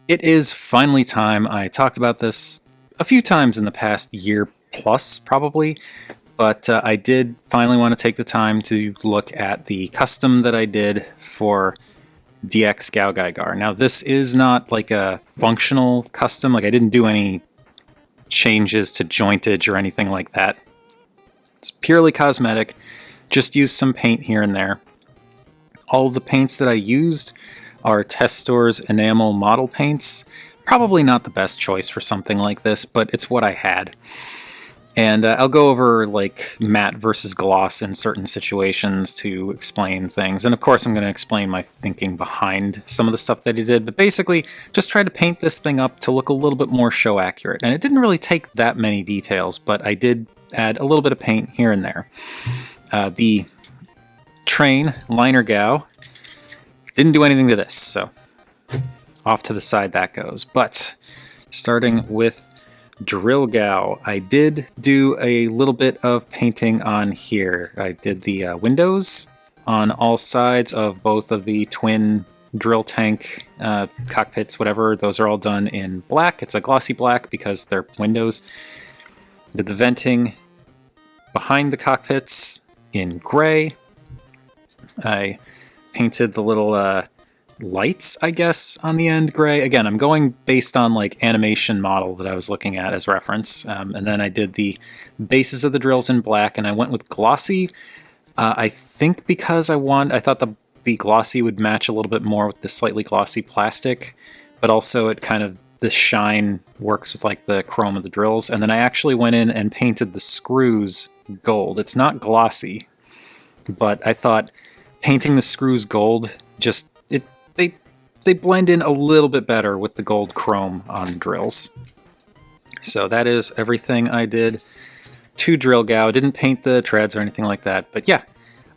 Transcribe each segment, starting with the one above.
It is finally time. I talked about this a few times in the past year plus, probably, but I did finally want to take the time to look at the custom that I did for DX GaoGaiGar. Now, this is not like a functional custom, like I didn't do any changes to jointage or anything like that. It's purely cosmetic, just used some paint here and there. All of the paints that I used are Test Store's enamel model paints. Probably not the best choice for something like this, but it's what I had. And I'll go over like matte versus gloss in certain situations to explain things. And of course I'm going to explain my thinking behind some of the stuff that he did. But basically, just try to paint this thing up to look a little bit more show accurate. And it didn't really take that many details, but I did add a little bit of paint here and there. The train liner Gao didn't do anything to this, so off to the side that goes. But starting with Drill Gao, I did do a little bit of painting on here. I did the windows on all sides of both of the twin drill tank cockpits, whatever. Those are all done in black. It's a glossy black because they're windows. Did the venting behind the cockpits in gray. I painted the little lights, I guess, on the end gray. Again, I'm going based on like animation model that I was looking at as reference. And then I did the bases of the drills in black, and I went with glossy. I think because I thought the glossy would match a little bit more with the slightly glossy plastic, but also it kind of, the shine works with like the chrome of the drills. And then I actually went in and painted the screws gold. It's not glossy, but I thought painting the screws gold just they blend in a little bit better with the gold chrome on drills. So that is everything I did to Drill Gao. Didn't paint the treads or anything like that, but yeah,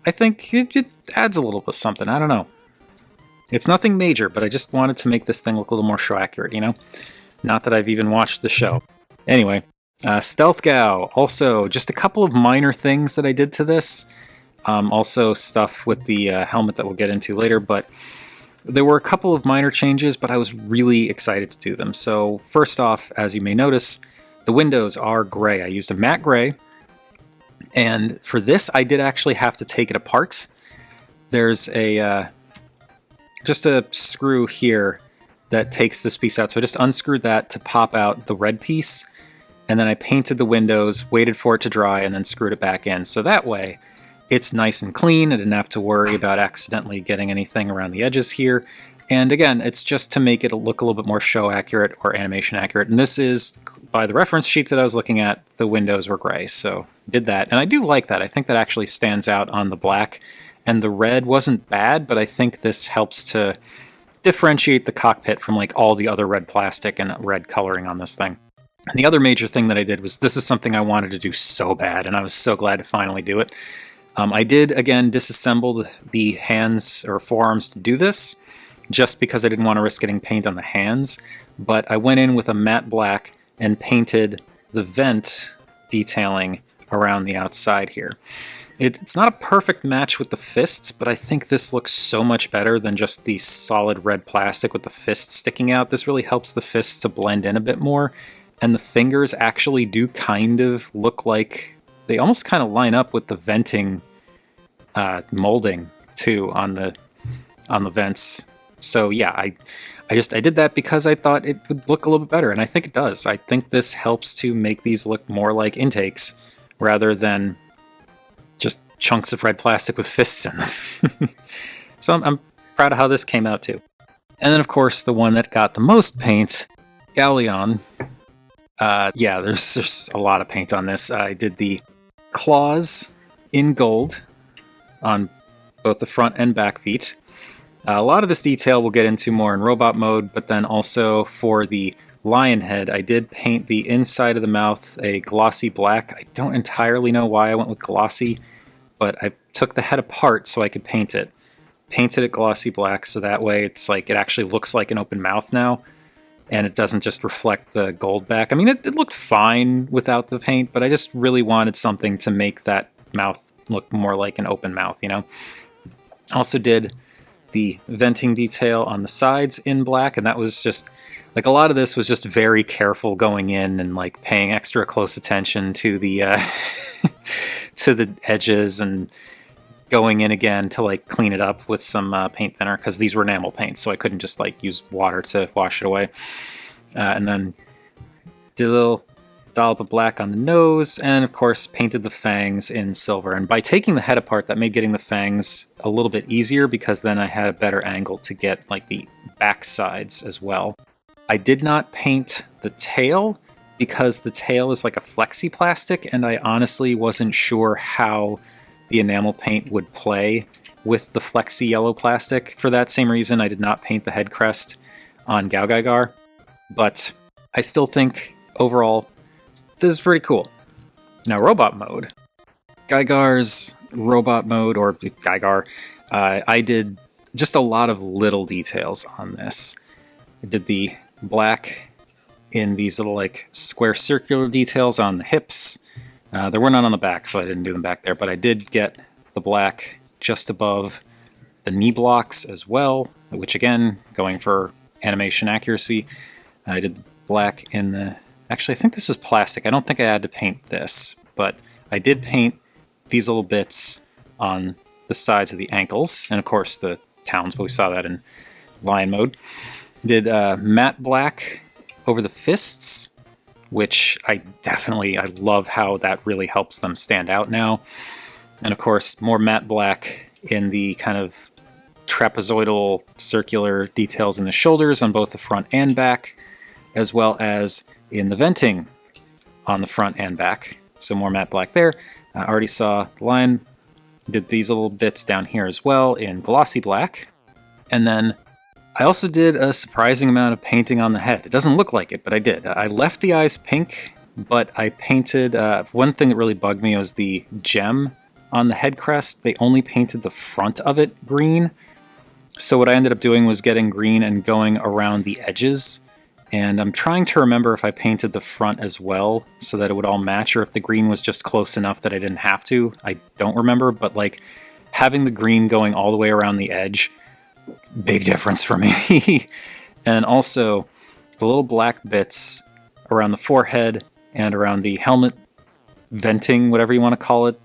I think it adds a little bit of something. I don't know. It's nothing major, but I just wanted to make this thing look a little more show accurate, you know? Not that I've even watched the show. Anyway, Stealth Gao, also just a couple of minor things that I did to this. Also stuff with the helmet that we'll get into later, but there were a couple of minor changes, but I was really excited to do them. So first off, as you may notice, the windows are gray. I used a matte gray, and for this I did actually have to take it apart. There's a just a screw here that takes this piece out, so I just unscrewed that to pop out the red piece, and then I painted the windows, waited for it to dry, and then screwed it back in. So that way it's nice and clean. I didn't have to worry about accidentally getting anything around the edges here. And again, it's just to make it look a little bit more show accurate or animation accurate. And this is, by the reference sheets that I was looking at, the windows were gray, so did that. And I do like that. I think that actually stands out on the black. And the red wasn't bad, but I think this helps to differentiate the cockpit from like all the other red plastic and red coloring on this thing. And the other major thing that I did was, this is something I wanted to do so bad, and I was so glad to finally do it. I did, again, disassemble the hands or forearms to do this, just because I didn't want to risk getting paint on the hands, but I went in with a matte black and painted the vent detailing around the outside here. It's not a perfect match with the fists, but I think this looks so much better than just the solid red plastic with the fists sticking out. This really helps the fists to blend in a bit more, and the fingers actually do kind of look like, they almost kind of line up with the venting molding too on the vents. So yeah, I did that because I thought it would look a little bit better, and I think it does. I think this helps to make these look more like intakes rather than just chunks of red plastic with fists in them. So I'm proud of how this came out too. And then of course the one that got the most paint, Galeon. Yeah, there's a lot of paint on this. I did the claws in gold on both the front and back feet. A lot of this detail we'll get into more in robot mode, but then also for the lion head, I did paint the inside of the mouth a glossy black. I don't entirely know why I went with glossy, but I took the head apart so I could paint it. Painted it glossy black, so that way it's like it actually looks like an open mouth now, and it doesn't just reflect the gold back. I mean, it looked fine without the paint, but I just really wanted something to make that mouth look more like an open mouth, you know? Also did the venting detail on the sides in black, and that was just like a lot of this was just very careful going in and like paying extra close attention to the to the edges and going in again to like clean it up with some paint thinner, because these were enamel paints, so I couldn't just like use water to wash it away. And then did a little dollop of black on the nose, and of course painted the fangs in silver. And by taking the head apart, that made getting the fangs a little bit easier, because then I had a better angle to get like the back sides as well. I did not paint the tail because the tail is like a flexi plastic, and I honestly wasn't sure how the enamel paint would play with the flexi yellow plastic. For that same reason, I did not paint the head crest on GaoGaiGar, but I still think overall this is pretty cool. Now, robot mode. GaiGar's robot mode, or GaiGar, I did just a lot of little details on this. I did the black in these little like square circular details on the hips. There were none on the back, so I didn't do them back there, but I did get the black just above the knee blocks as well, which again, going for animation accuracy, I did black in the... Actually, I think this is plastic. I don't think I had to paint this, but I did paint these little bits on the sides of the ankles, and of course the towns, but we saw that in Lion mode. Did matte black over the fists, which I love how that really helps them stand out now. And of course, more matte black in the kind of trapezoidal circular details in the shoulders on both the front and back, as well as in the venting on the front and back. So more matte black there. I already saw the lion. Did these little bits down here as well in glossy black. And then I also did a surprising amount of painting on the head. It doesn't look like it, but I did. I left the eyes pink, but I painted... one thing that really bugged me was the gem on the head crest. They only painted the front of it green. So what I ended up doing was getting green and going around the edges. And I'm trying to remember if I painted the front as well so that it would all match, or if the green was just close enough that I didn't have to. I don't remember, but like having the green going all the way around the edge, big difference for me. And also the little black bits around the forehead and around the helmet venting, whatever you want to call it,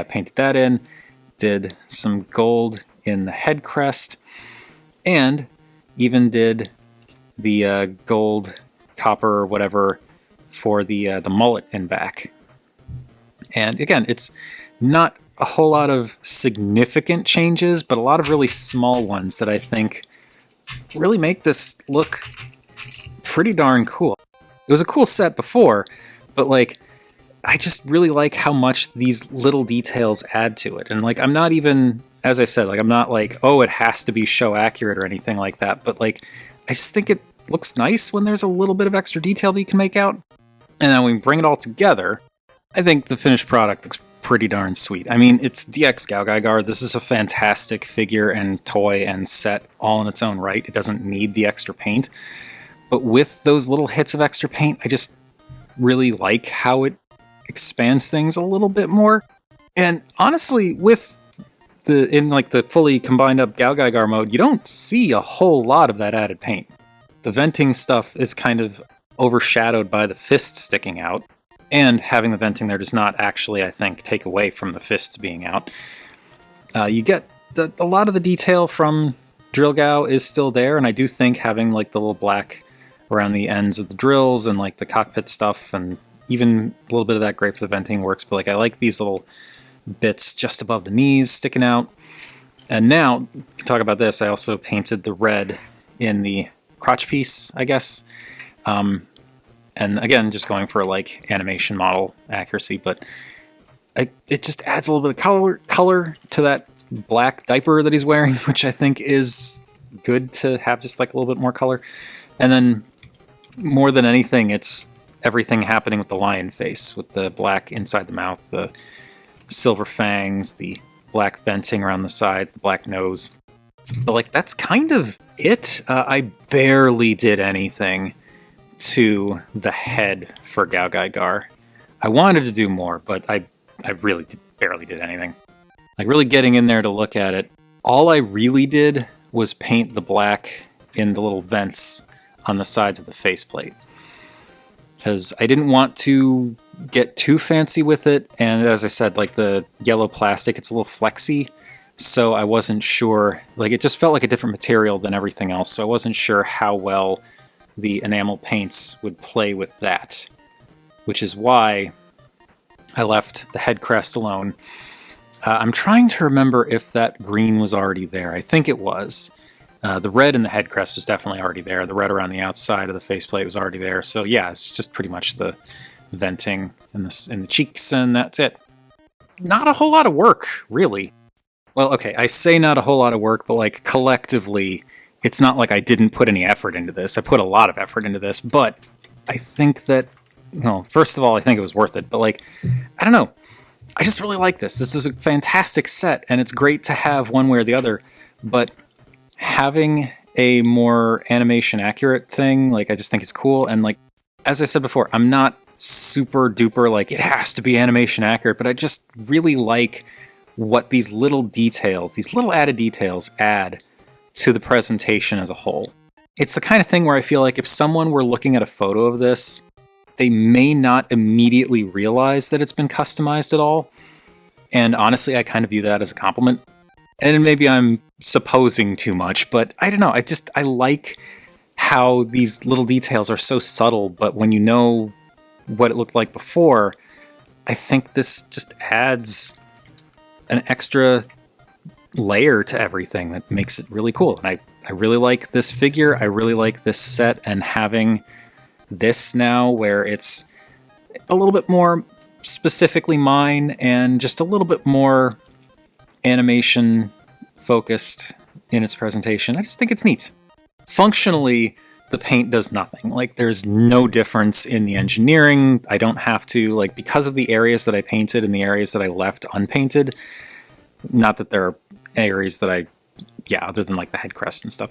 painted that in. Did some gold in the head crest, and even did the gold, copper, or whatever for the mullet and back. And again, it's not a whole lot of significant changes, but a lot of really small ones that I think really make this look pretty darn cool. It was a cool set before, but like, I just really like how much these little details add to it. And like, I'm not even, as I said, like, I'm not like, oh, it has to be show accurate or anything like that, but like, I just think it looks nice when there's a little bit of extra detail that you can make out. And then when we bring it all together, I think the finished product looks pretty darn sweet. I mean, it's DX GaoGaiGar. This is a fantastic figure and toy and set all in its own right. It doesn't need the extra paint. But with those little hits of extra paint, I just really like how it expands things a little bit more. And honestly, with in like the fully combined up GaoGaiGar mode, you don't see a whole lot of that added paint. The venting stuff is kind of overshadowed by the fists sticking out, and having the venting there does not actually, I think, take away from the fists being out. You get a lot of the detail from Drill Gao is still there, and I do think having like the little black around the ends of the drills and like the cockpit stuff, and even a little bit of that gray for the venting works, but like I like these little bits just above the knees sticking out. And now, to talk about this, I also painted the red in the crotch piece, I guess. And again, just going for like animation model accuracy, but it just adds a little bit of color to that black diaper that he's wearing, which I think is good to have just like a little bit more color. And then more than anything, it's everything happening with the lion face, with the black inside the mouth, the silver fangs, the black venting around the sides, the black nose. But like, that's kind of it. I barely did anything to the head for GaoGaiGar. I wanted to do more, but I really barely did anything. Like, really getting in there to look at it, All I really did was paint the black in the little vents on the sides of the faceplate, because I didn't want to get too fancy with it, and as I said, like the yellow plastic, it's a little flexy, so I wasn't sure, like it just felt like a different material than everything else, so I wasn't sure how well the enamel paints would play with that, which is why I left the head crest alone. I'm trying to remember if that green was already there. I think it was. The red in the head crest was definitely already there. The red around the outside of the faceplate was already there. So yeah, it's just pretty much the venting in the cheeks, and that's it. Not a whole lot of work, really. Well, okay, I say not a whole lot of work, but like collectively, it's not like I didn't put any effort into this. I put a lot of effort into this, but I think that, well, first of all, I think it was worth it, but like, I don't know. I just really like this. This is a fantastic set, and it's great to have one way or the other, but having a more animation accurate thing, like, I just think is cool. And like, as I said before, I'm not super duper like it has to be animation accurate, but I just really like what these little details, these little added details add to the presentation as a whole. It's the kind of thing where I feel like if someone were looking at a photo of this, they may not immediately realize that it's been customized at all. And honestly, I kind of view that as a compliment. And maybe I'm supposing too much, but I don't know. I like how these little details are so subtle, but when you know what it looked like before, I think this just adds an extra layer to everything that makes it really cool. And I really like this figure. I really like this set, and having this now where it's a little bit more specifically mine and just a little bit more animation focused in its presentation. I just think it's neat. Functionally, the paint does nothing. Like, there's no difference in the engineering. I don't have to, like, because of the areas that I painted and the areas that I left unpainted, not that there are areas that other than like the head crest and stuff.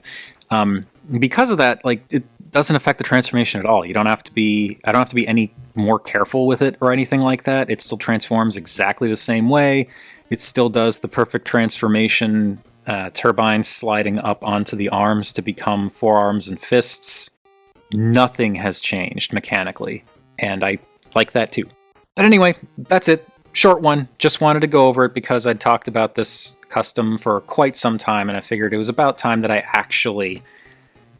Because of that, like, it doesn't affect the transformation at all. I don't have to be any more careful with it or anything like that. It still transforms exactly the same way. It still does the perfect transformation, turbine sliding up onto the arms to become forearms and fists. Nothing has changed mechanically, and I like that too. But anyway, that's it. Short one. Just wanted to go over it because I'd talked about this custom for quite some time, and I figured it was about time that I actually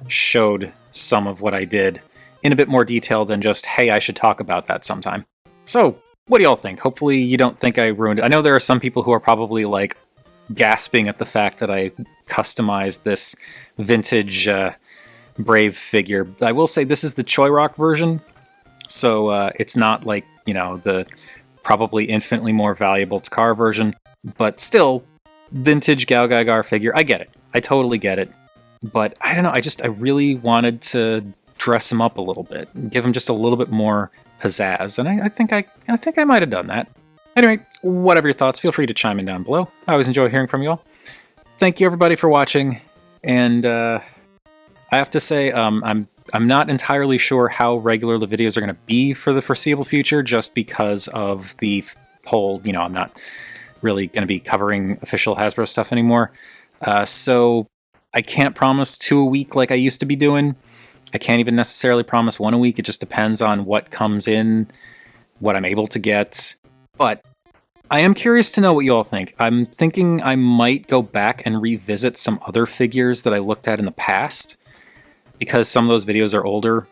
showed some of what I did in a bit more detail than just, hey, I should talk about that sometime. So, what do y'all think? Hopefully you don't think I ruined it. I know there are some people who are probably like gasping at the fact that I customized this vintage Brave figure. I will say this is the Choi Rock version, so it's not like, you know, the probably infinitely more valuable Takara version, but still, vintage GaoGaiGar figure. I get it. I totally get it. But I don't know, I really wanted to dress him up a little bit, give him just a little bit more pizzazz, and I think I might have done that. Anyway, whatever your thoughts, feel free to chime in down below. I always enjoy hearing from you all. Thank you everybody for watching, and I have to say, I'm not entirely sure how regular the videos are going to be for the foreseeable future, just because of the whole, you know, I'm not really going to be covering official Hasbro stuff anymore. So I can't promise 2 a week like I used to be doing. I can't even necessarily promise 1 a week. It just depends on what comes in, what I'm able to get. But I am curious to know what you all think. I'm thinking I might go back and revisit some other figures that I looked at in the past, because some of those videos are older,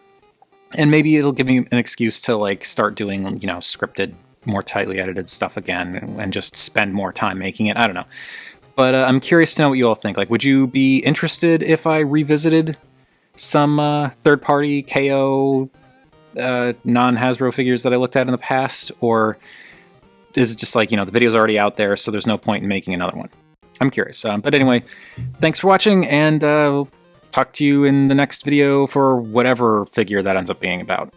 and maybe it'll give me an excuse to like start doing, you know, scripted, more tightly edited stuff again, and just spend more time making it. I don't know. But I'm curious to know what you all think. Like, would you be interested if I revisited some third-party KO non-Hasbro figures that I looked at in the past? Or is it just like, you know, the video's already out there, so there's no point in making another one? I'm curious. But anyway, thanks for watching, and we'll talk to you in the next video for whatever figure that ends up being about.